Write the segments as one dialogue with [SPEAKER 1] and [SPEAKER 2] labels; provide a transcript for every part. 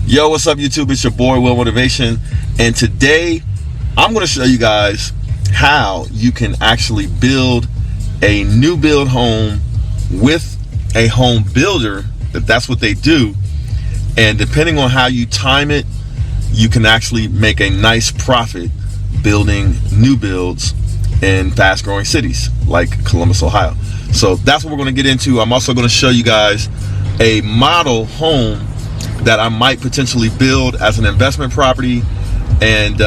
[SPEAKER 1] Yo, what's up YouTube? It's your boy Will Motivation, and today I'm going to show you guys how you can actually build a new build home with a home builder. That's what they do, and depending on how you time it, you can actually make a nice profit building new builds in fast growing cities like Columbus, Ohio. So that's what we're going to get into. I'm also going to show you guys a model home that I might potentially build as an investment property, and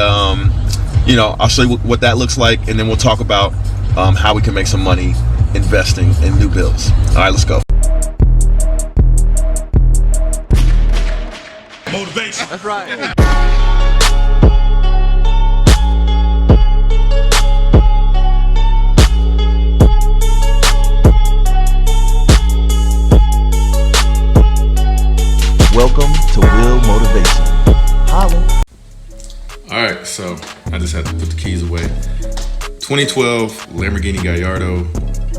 [SPEAKER 1] you know, I'll show you what that looks like, and then we'll talk about how we can make some money investing in new builds. All right, let's go. Motivation. That's right. Welcome to Will Motivation. Holla.
[SPEAKER 2] All right, so I just had to put the keys away. 2012 Lamborghini Gallardo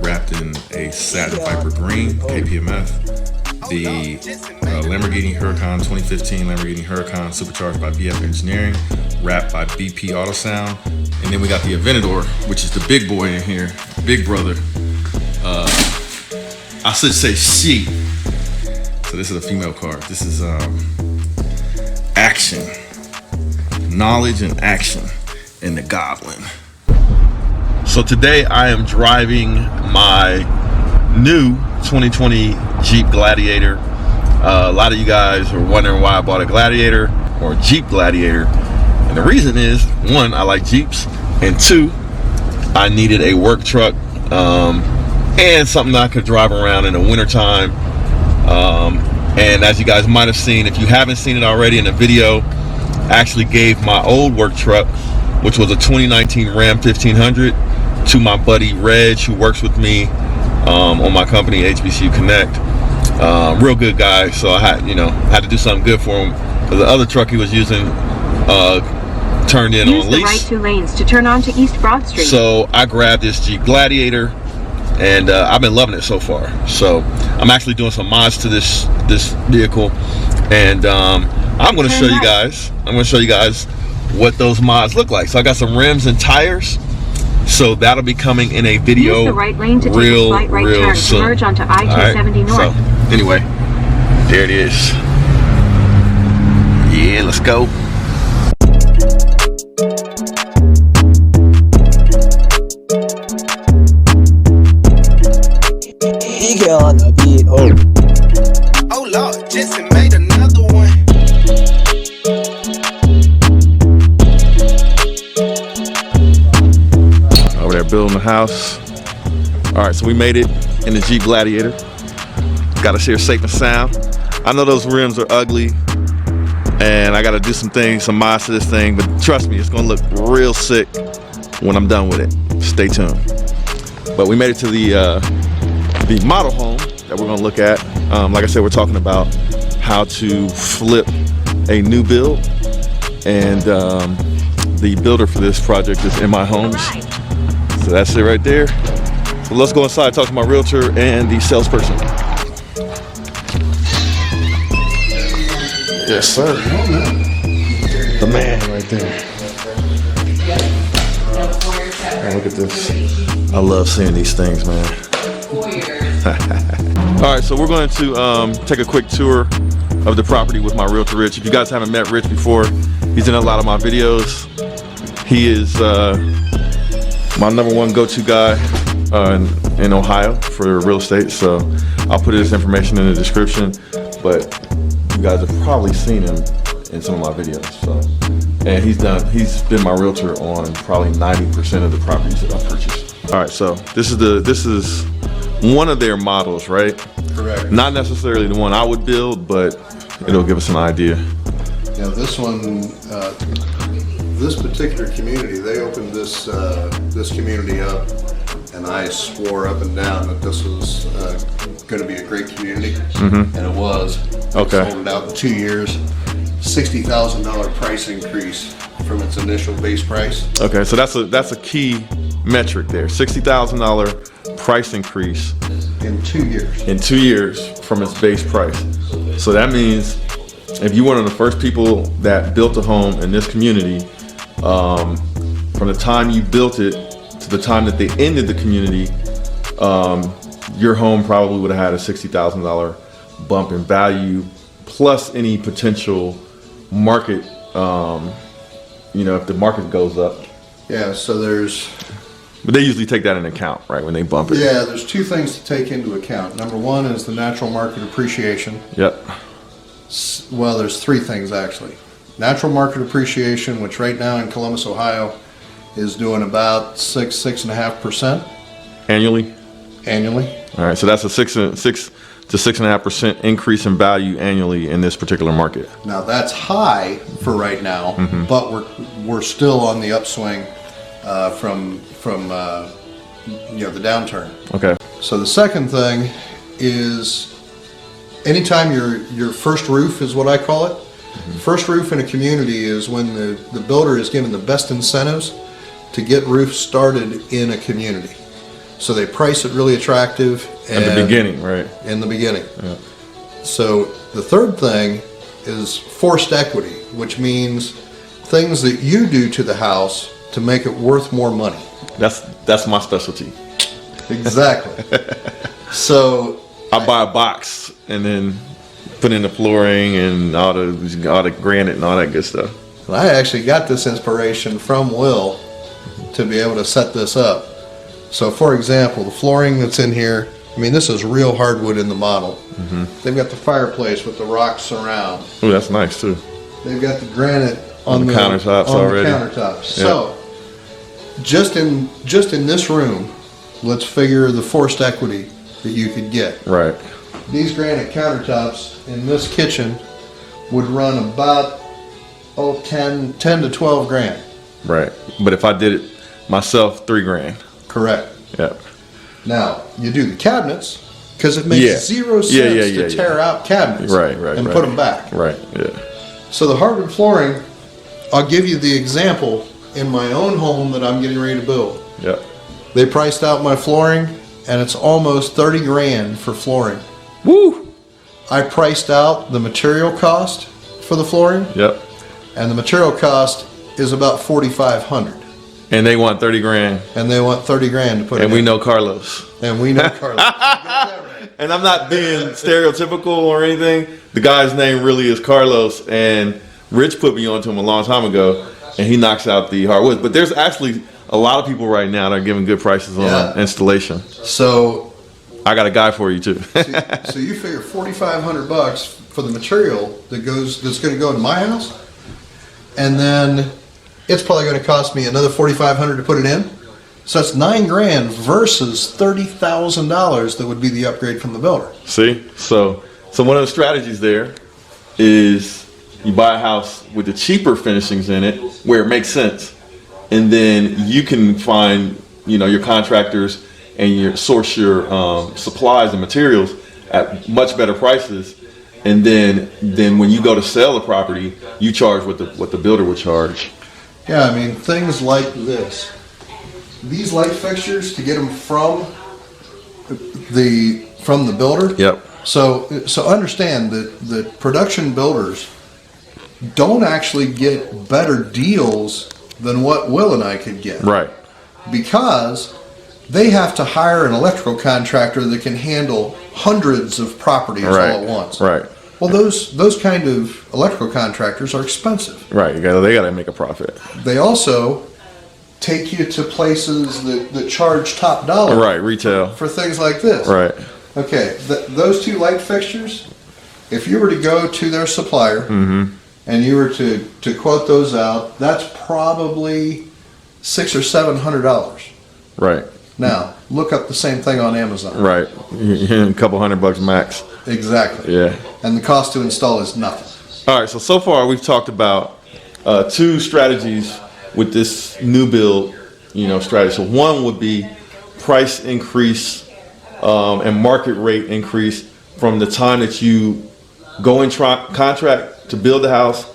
[SPEAKER 2] wrapped in a satin viper green KPMF. The Lamborghini Huracan 2015 Lamborghini Huracan supercharged by BF Engineering, wrapped by BP Auto Sound, and then we got the Aventador, which is the big boy in here, big brother. I should say she. So this is a female car. This is action, knowledge and action in the Goblin.
[SPEAKER 1] So today I am driving my new 2020 Jeep Gladiator. A lot of you guys are wondering why I bought a Gladiator or a Jeep Gladiator. And the reason is, one, I like Jeeps, and two, I needed a work truck and something that I could drive around in the wintertime. And as you guys might have seen, if you haven't seen it already in the video, I actually gave my old work truck, which was a 2019 Ram 1500, to my buddy Reg, who works with me on my company HBCU Connect. Real good guy, so I had to do something good for him, because the other truck he was using turned in on lease. Use the right 2 lanes to turn onto East Broad Street. So I grabbed this Jeep Gladiator, and I've been loving it so far. So I'm actually doing some mods to this vehicle, and I'm going to show you guys. I'm going to show you guys what those mods look like. So I got some rims and tires. So that'll be coming in a video. Use the right lane to take a slight right turn to merge onto I-270 North. So anyway, there it is. Yeah, let's go.
[SPEAKER 3] On the beat, oh Lord, Jesse made another one.
[SPEAKER 1] Over there building the house. All right, so we made it in the Jeep Gladiator. Got us here safe and sound. I know those rims are ugly, and I got to do some things, some mods to this thing, but trust me, it's gonna look real sick when I'm done with it. Stay tuned. But we made it to the model home that we're going to look at. Like I said, we're talking about how to flip a new build, and the builder for this project is In My Homes. So that's it right there. So let's go inside, talk to my realtor and the salesperson. Yes, sir. The man right there. Oh, look at this. I love seeing these things, man. All right, so we're going to take a quick tour of the property with my realtor Rich. If you guys haven't met Rich before, he's in a lot of my videos. He is my #1 go-to guy in Ohio for real estate, so I'll put his information in the description, but you guys have probably seen him in some of my videos. So, and he's been my realtor on probably 90% of the properties that I've purchased. All right, so this is one of their models, right?
[SPEAKER 4] Correct.
[SPEAKER 1] Not necessarily the one I would build, but it'll give us an idea.
[SPEAKER 4] Yeah, this one, this particular community, they opened this community up, and I swore up and down that this was going to be a great community, and it was.
[SPEAKER 1] Okay.
[SPEAKER 4] Sold it out in 2 years, $60,000 price increase from its initial base price.
[SPEAKER 1] Okay, so that's a key metric there. $60,000 price increase
[SPEAKER 4] in 2 years.
[SPEAKER 1] In 2 years from its base price. So that means if you were one of the first people that built a home in this community, from the time you built it to the time that they ended the community, your home probably would have had a $60,000 bump in value, plus any potential market, if the market goes up.
[SPEAKER 4] Yeah, so there's...
[SPEAKER 1] But they usually take that into account, right, when they bump it.
[SPEAKER 4] Yeah, there's two things to take into account. Number one is the natural market appreciation.
[SPEAKER 1] Yep.
[SPEAKER 4] Well, there's three things, actually. Natural market appreciation, which right now in Columbus, Ohio, is doing about 6.5%
[SPEAKER 1] Annually?
[SPEAKER 4] annually.
[SPEAKER 1] All right, so that's a 6 to 6.5% increase in value annually in this particular market.
[SPEAKER 4] Now that's high for right now, but we're still on the upswing from the downturn.
[SPEAKER 1] Okay.
[SPEAKER 4] So the second thing is anytime your first roof is what I call it. First roof in a community is when the builder is given the best incentives to get roofs started in a community. So they price it really attractive.
[SPEAKER 1] At the beginning, right?
[SPEAKER 4] In the beginning.
[SPEAKER 1] Yeah.
[SPEAKER 4] So the third thing is forced equity, which means things that you do to the house to make it worth more money.
[SPEAKER 1] That's my specialty.
[SPEAKER 4] Exactly. So
[SPEAKER 1] I buy a box and then put in the flooring and all the granite and all that good stuff.
[SPEAKER 4] I actually got this inspiration from Will to be able to set this up. So for example, the flooring that's in here, I mean, this is real hardwood in the model. They've got the fireplace with the rock surround.
[SPEAKER 1] Oh, that's nice too.
[SPEAKER 4] They've got the granite on
[SPEAKER 1] the countertops already.
[SPEAKER 4] The countertops. So just in this room, let's figure the forced equity that you could get.
[SPEAKER 1] Right.
[SPEAKER 4] These granite countertops in this kitchen would run about 10 to 12 grand.
[SPEAKER 1] Right. But if I did it myself, $3,000.
[SPEAKER 4] Correct.
[SPEAKER 1] Yeah.
[SPEAKER 4] Now you do the cabinets because it makes zero sense to tear out cabinets and put them back.
[SPEAKER 1] Right. Yeah.
[SPEAKER 4] So the hardwood flooring, I'll give you the example in my own home that I'm getting ready to build.
[SPEAKER 1] Yep.
[SPEAKER 4] They priced out my flooring and it's almost 30 grand for flooring.
[SPEAKER 1] Woo!
[SPEAKER 4] I priced out the material cost for the flooring.
[SPEAKER 1] Yep.
[SPEAKER 4] And the material cost is about $4,500.
[SPEAKER 1] And they want $30,000.
[SPEAKER 4] And they want 30 grand to put it in.
[SPEAKER 1] And we know Carlos.
[SPEAKER 4] And we know Carlos.
[SPEAKER 1] And I'm not being stereotypical or anything. The guy's name really is Carlos, and Rich put me onto him a long time ago, and he knocks out the hardwood. But there's actually a lot of people right now that are giving good prices on installation.
[SPEAKER 4] So
[SPEAKER 1] I got a guy for you too.
[SPEAKER 4] so you figure $4,500 for the material that's going to go in my house, and then it's probably going to cost me another $4,500 to put it in. So that's $9 grand versus $30,000 that would be the upgrade from the builder.
[SPEAKER 1] See, so one of the strategies there is you buy a house with the cheaper finishings in it where it makes sense, and then you can find your contractors and source your supplies and materials at much better prices, and then when you go to sell the property, you charge what the builder would charge.
[SPEAKER 4] Yeah, I mean things like this. These light fixtures, to get them from the builder.
[SPEAKER 1] Yep.
[SPEAKER 4] So understand that the production builders don't actually get better deals than what Will and I could get.
[SPEAKER 1] Right.
[SPEAKER 4] Because they have to hire an electrical contractor that can handle hundreds of properties all at once.
[SPEAKER 1] Right.
[SPEAKER 4] Well, those kind of electrical contractors are expensive.
[SPEAKER 1] Right. They got to make a profit.
[SPEAKER 4] They also take you to places that charge top dollar.
[SPEAKER 1] Right. Retail.
[SPEAKER 4] For things like this.
[SPEAKER 1] Right.
[SPEAKER 4] Okay. Those two light fixtures, if you were to go to their supplier and you were to quote those out, that's probably $600 or $700.
[SPEAKER 1] Right.
[SPEAKER 4] Now, look up the same thing on Amazon.
[SPEAKER 1] Right. A couple $100 max.
[SPEAKER 4] Exactly.
[SPEAKER 1] Yeah.
[SPEAKER 4] And the cost to install is nothing.
[SPEAKER 1] All right. So far we've talked about two strategies with this new build, strategy. So one would be price increase and market rate increase from the time that you go in contract to build the house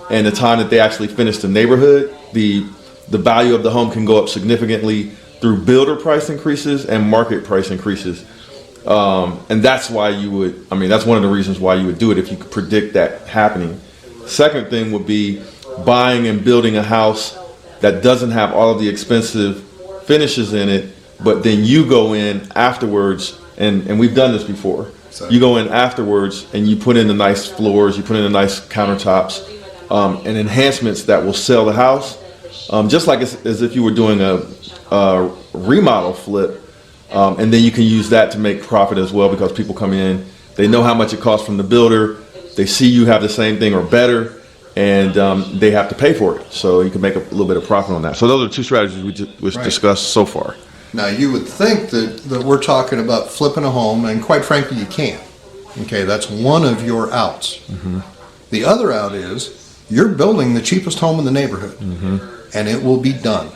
[SPEAKER 1] and the time that they actually finish the neighborhood. The value of the home can go up significantly through builder price increases and market price increases. And that's why you would, I mean, that's one of the reasons why you would do it if you could predict that happening. Second thing would be buying and building a house that doesn't have all of the expensive finishes in it, but then you go in afterwards, and we've done this before. You go in afterwards and you put in the nice floors, you put in the nice countertops, and enhancements that will sell the house, just like as if you were doing a remodel flip. And then you can use that to make profit as well, because people come in, they know how much it costs from the builder, they see you have the same thing or better, and they have to pay for it. So you can make a little bit of profit on that. So those are two strategies we discussed so far.
[SPEAKER 4] Now, you would think that we're talking about flipping a home, and quite frankly, you can't. Okay, that's one of your outs.
[SPEAKER 1] Mm-hmm.
[SPEAKER 4] The other out is you're building the cheapest home in the neighborhood, and it will be done.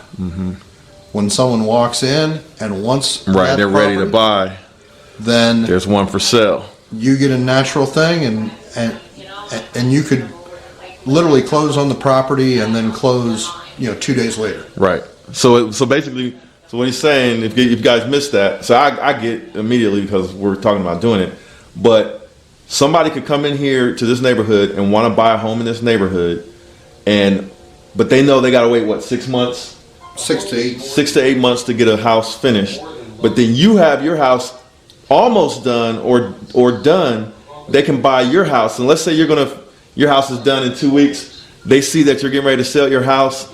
[SPEAKER 4] When someone walks in and wants
[SPEAKER 1] Right, they're ready to buy.
[SPEAKER 4] Then
[SPEAKER 1] There's one for sale.
[SPEAKER 4] you get a natural thing, and you could literally close on the property and then close, 2 days later.
[SPEAKER 1] Right. So basically, so what he's saying, if you guys missed that, so I get immediately because we're talking about doing it, but somebody could come in here to this neighborhood and want to buy a home in this neighborhood, but they know they got to wait, 6 months?
[SPEAKER 4] 6 to 8.
[SPEAKER 1] 6 to 8 months to get a house finished. But then you have your house almost done or done. They can buy your house, and let's say your house is done in 2 weeks. They see that you're getting ready to sell your house,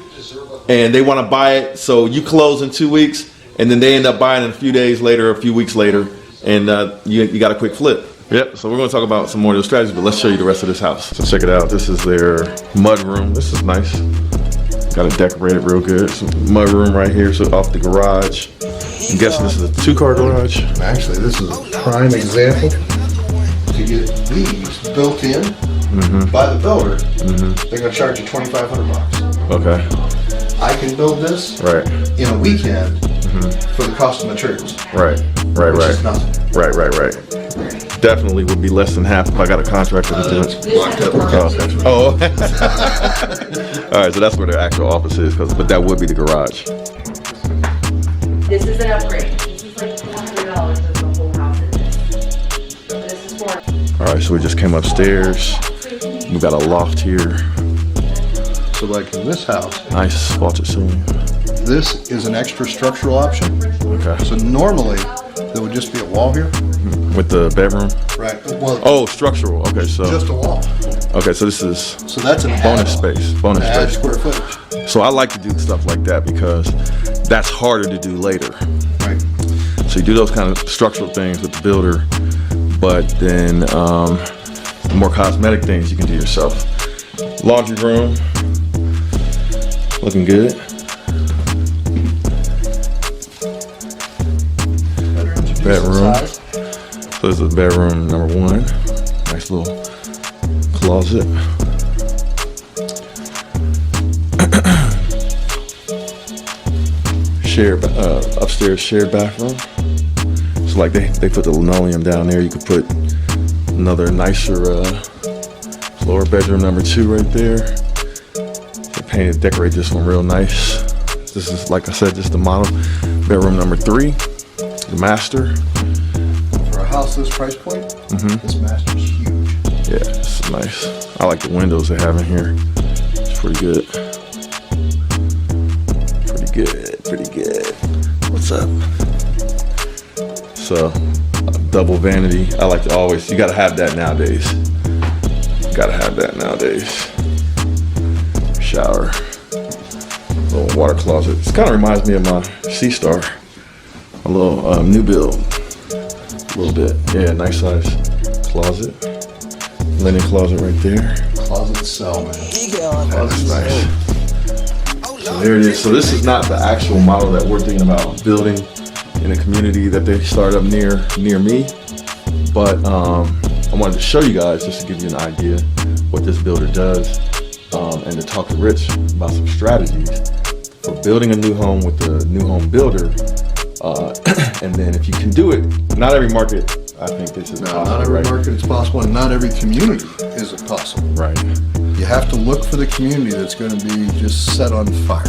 [SPEAKER 1] and they want to buy it. So you close in 2 weeks, and then they end up buying it a few days later, a few weeks later, and you got a quick flip. Yep. So we're going to talk about some more of those strategies, but let's show you the rest of this house. So check it out. This is their mud room. This is nice. Got it decorated real good. Some mud room right here, so off the garage. I'm guessing this is a 2-car garage.
[SPEAKER 4] Actually, this is a prime example. To get these built in by the builder, they're going to charge you $2,500.
[SPEAKER 1] Okay.
[SPEAKER 4] I can build this
[SPEAKER 1] Right.
[SPEAKER 4] in a weekend for the cost of materials.
[SPEAKER 1] Right.
[SPEAKER 4] Which is nothing.
[SPEAKER 1] Right. Definitely would be less than half if I got a contractor to do it.
[SPEAKER 4] Blocked up.
[SPEAKER 1] Oh. All right, so that's where their actual office is, but that would be the garage.
[SPEAKER 5] This is an upgrade. This is like $400 of the whole house in this. So this is for.
[SPEAKER 1] All right, so we just came upstairs. We got a loft here.
[SPEAKER 4] So like in this house,
[SPEAKER 1] Nice vaulted ceiling.
[SPEAKER 4] this is an extra structural option.
[SPEAKER 1] Okay.
[SPEAKER 4] So normally, there would just be a wall here.
[SPEAKER 1] With the bedroom.
[SPEAKER 4] Right. Well,
[SPEAKER 1] Oh, structural. Okay, so
[SPEAKER 4] just a wall.
[SPEAKER 1] so this is
[SPEAKER 4] So that's an
[SPEAKER 1] bonus
[SPEAKER 4] add-on.
[SPEAKER 1] space. Bonus
[SPEAKER 4] Add
[SPEAKER 1] space.
[SPEAKER 4] square footage.
[SPEAKER 1] So I like to do stuff like that because that's harder to do later.
[SPEAKER 4] Right.
[SPEAKER 1] So you do those kind of structural things with the builder, but then more cosmetic things you can do yourself. Laundry room, looking good. Bedroom. So this is bedroom number 1. Nice little closet. Upstairs shared bathroom. So like they put the linoleum down there. You could put another nicer floor. Bedroom number 2 right there. They decorate this one real nice. This is, like I said, just the model. Bedroom number 3, the master.
[SPEAKER 4] For a house this price point, this master's huge.
[SPEAKER 1] Yeah, it's nice. I like the windows they have in here. It's pretty good. Pretty good. What's up? So, double vanity. I like to always, you gotta have that nowadays. Shower. Little water closet. This kind of reminds me of my C-Star. A little new build. A little bit. Yeah, nice size closet. Linen closet right there.
[SPEAKER 4] Closet cell, man.
[SPEAKER 1] That's nice. So there it is. So this is not the actual model that we're thinking about building in a community that they started up near me. But I wanted to show you guys just to give you an idea what this builder does, and to talk to Rich about some strategies for building a new home with the new home builder. And then if you can do it, not every market, I think this is possible.
[SPEAKER 4] Not every
[SPEAKER 1] right?
[SPEAKER 4] market is possible, and not every community is it possible.
[SPEAKER 1] Right.
[SPEAKER 4] You have to look for the community that's going to be just set on fire.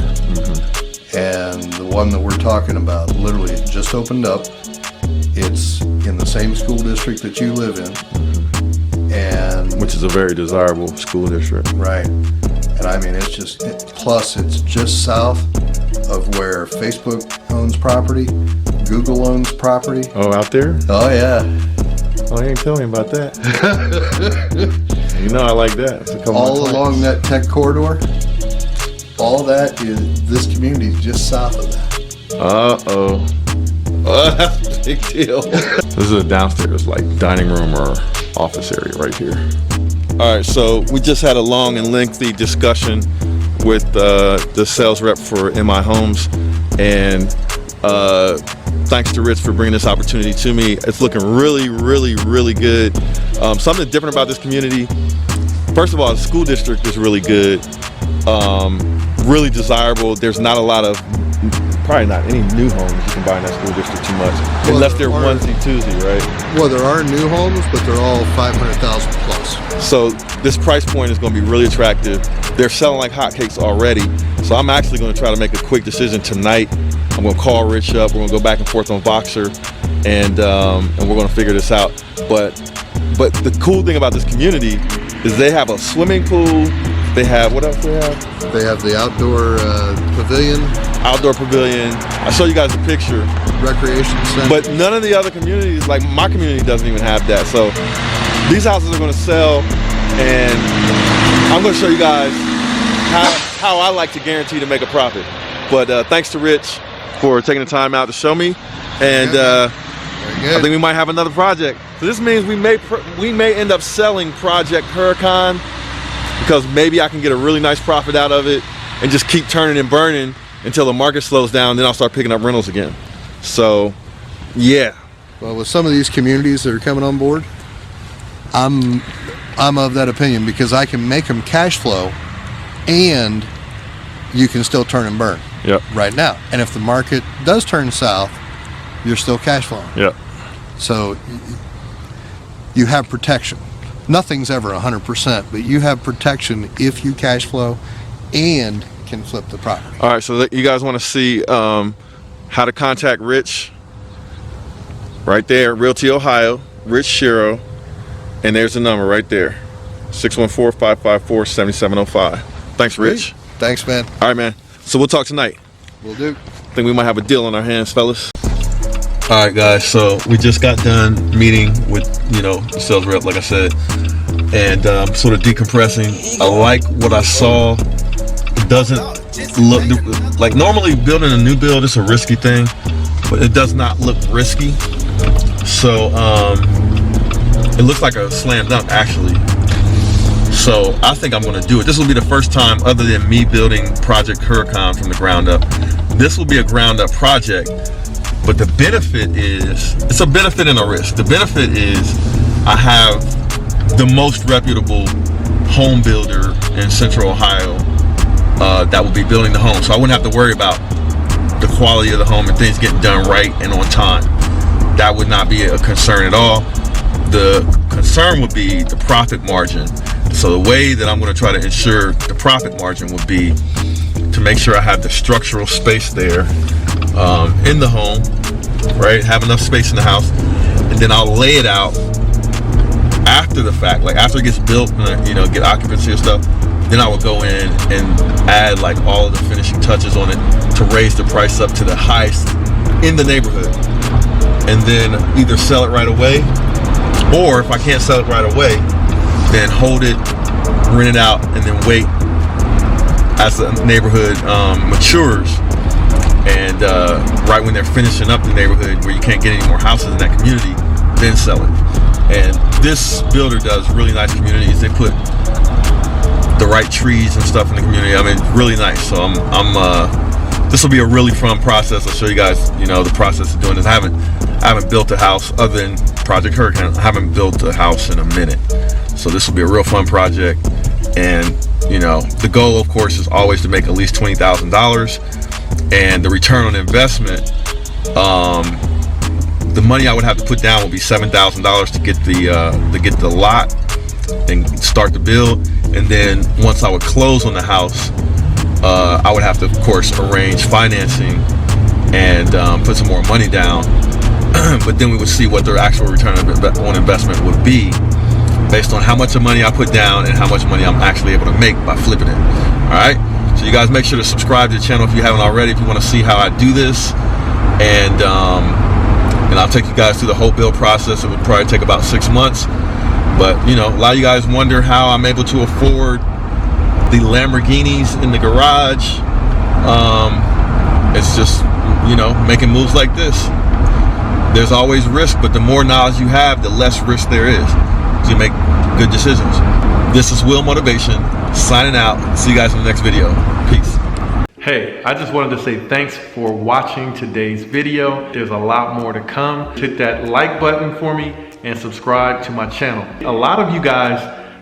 [SPEAKER 4] And the one that we're talking about, literally, it just opened up. It's in the same school district that you live in, and
[SPEAKER 2] Which is a very desirable school district.
[SPEAKER 4] right. And I mean, it's just plus it's just south of where Facebook owns property, Google owns property.
[SPEAKER 2] Oh, out there?
[SPEAKER 4] Oh yeah,
[SPEAKER 2] Oh, you ain't tell me about that. You know I like that. It's a couple
[SPEAKER 4] all
[SPEAKER 2] more
[SPEAKER 4] along
[SPEAKER 2] times.
[SPEAKER 4] that tech corridor. All that is this community is just south of that.
[SPEAKER 2] Uh-oh. Oh, that's a big deal. This is a downstairs, like, dining room or office area right here.
[SPEAKER 1] All right, so we just had a long and lengthy discussion with the sales rep for MI Homes, and thanks to Rich for bringing this opportunity to me. It's looking really, really, really good. Something different about this community. First of all, the school district is really good, really desirable. There's not a lot of, probably not any new homes you can buy in that school district too much,
[SPEAKER 4] Well,
[SPEAKER 1] unless they're
[SPEAKER 4] there are-
[SPEAKER 1] onesie-twosie, right?
[SPEAKER 4] Well, there are new homes, but they're all 500,000 plus.
[SPEAKER 1] So this price point is going to be really attractive. They're selling like hotcakes already. So I'm actually going to try to make a quick decision tonight. I'm going to call Rich up. We're going to go back and forth on Voxer, and we're going to figure this out. But the cool thing about this community is they have a swimming pool. They have, what else they have?
[SPEAKER 4] They have the outdoor pavilion,
[SPEAKER 1] Outdoor pavilion. I show you guys a picture.
[SPEAKER 4] recreation center.
[SPEAKER 1] But none of the other communities, like my community, doesn't even have that. So these houses are going to sell, and I'm going to show you guys how I like to guarantee to make a profit. But thanks to Rich for taking the time out to show me, and
[SPEAKER 4] Very
[SPEAKER 1] I
[SPEAKER 4] good.
[SPEAKER 1] think we might have another project. So this means we may end up selling Project Huracan, because maybe I can get a really nice profit out of it and just keep turning and burning until the market slows down. Then I'll start picking up rentals again. So yeah.
[SPEAKER 4] Well, with some of these communities that are coming on board, I'm of that opinion, because I can make them cash flow, and you can still turn and burn
[SPEAKER 2] Yep.
[SPEAKER 4] right now. And if the market does turn south, you're still cash flowing.
[SPEAKER 2] Yep.
[SPEAKER 4] So you have protection. Nothing's ever 100%, but you have protection if you cash flow and can flip the property.
[SPEAKER 1] All right, so you guys want to see how to contact Rich? Right there, Realty Ohio, Rich Shiro, and there's the number right there, 614-554-7705. Thanks, Rich.
[SPEAKER 4] Thanks, man.
[SPEAKER 1] All right, man. So we'll talk tonight.
[SPEAKER 4] Will do.
[SPEAKER 1] I think we might have a deal on our hands, fellas. All right, guys. So we just got done meeting with, the sales rep, like I said, and sort of decompressing. I like what I saw. It doesn't look like, normally building a new build is a risky thing, but it does not look risky. So it looks like a slam dunk, actually. So I think I'm going to do it. This will be the first time, other than me building Project Huracan from the ground up, this will be a ground up project. But the benefit is, it's a benefit and a risk. The benefit is I have the most reputable home builder in Central Ohio that will be building the home. So I wouldn't have to worry about the quality of the home and things getting done right and on time. That would not be a concern at all. The concern would be the profit margin. So the way that I'm going to try to ensure the profit margin would be to make sure I have the structural space there in the home, right? Have enough space in the house, and then I'll lay it out after the fact, like after it gets built and get occupancy and stuff. Then I will go in and add like all of the finishing touches on it to raise the price up to the highest in the neighborhood, and then either sell it right away, or if I can't sell it right away, then hold it, rent it out, and then wait as the neighborhood matures, and right when they're finishing up the neighborhood where you can't get any more houses in that community, then sell it. And this builder does really nice communities. They put the right trees and stuff in the community. I mean, really nice. So this will be a really fun process. I'll show you guys, the process of doing this. I haven't built a house other than Project Huracan. I haven't built a house in a minute. So this will be a real fun project. And, the goal, of course, is always to make at least $20,000. And the return on investment, the money I would have to put down would be $7,000 to get the lot and start the build. And then once I would close on the house, I would have to, of course, arrange financing and put some more money down but then we would see what their actual return on investment would be based on how much of money I put down and how much money I'm actually able to make by flipping it. All right, so you guys make sure to subscribe to the channel if you haven't already, if you want to see how I do this. And I'll take you guys through the whole build process. It would probably take about 6 months. But, you know, a lot of you guys wonder how I'm able to afford the Lamborghinis in the garage. It's just, you know, making moves like this. There's always risk, but the more knowledge you have, the less risk there is to make good decisions. This is Will Motivation, signing out. See you guys in the next video. Peace.
[SPEAKER 6] Hey, I just wanted to say thanks for watching today's video. There's a lot more to come. Hit that like button for me and subscribe to my channel. A lot of you guys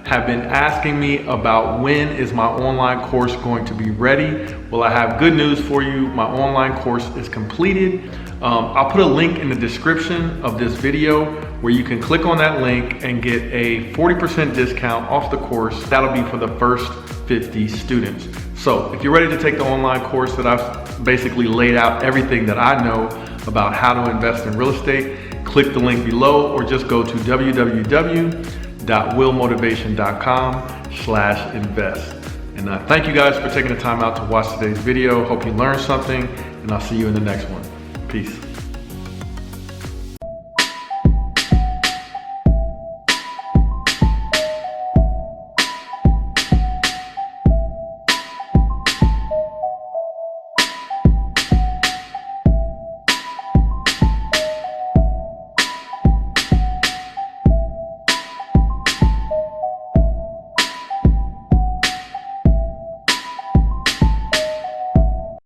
[SPEAKER 6] have been asking me about when is my online course going to be ready. Well, I have good news for you. My online course is completed. I'll put a link in the description of this video where you can click on that link and get a 40% discount off the course. That'll be for the first 50 students. So if you're ready to take the online course that I've basically laid out everything that I know about how to invest in real estate, click the link below or just go to www.willmotivation.com/invest. And thank you guys for taking the time out to watch today's video. Hope you learned something, and I'll see you in the next one. Peace.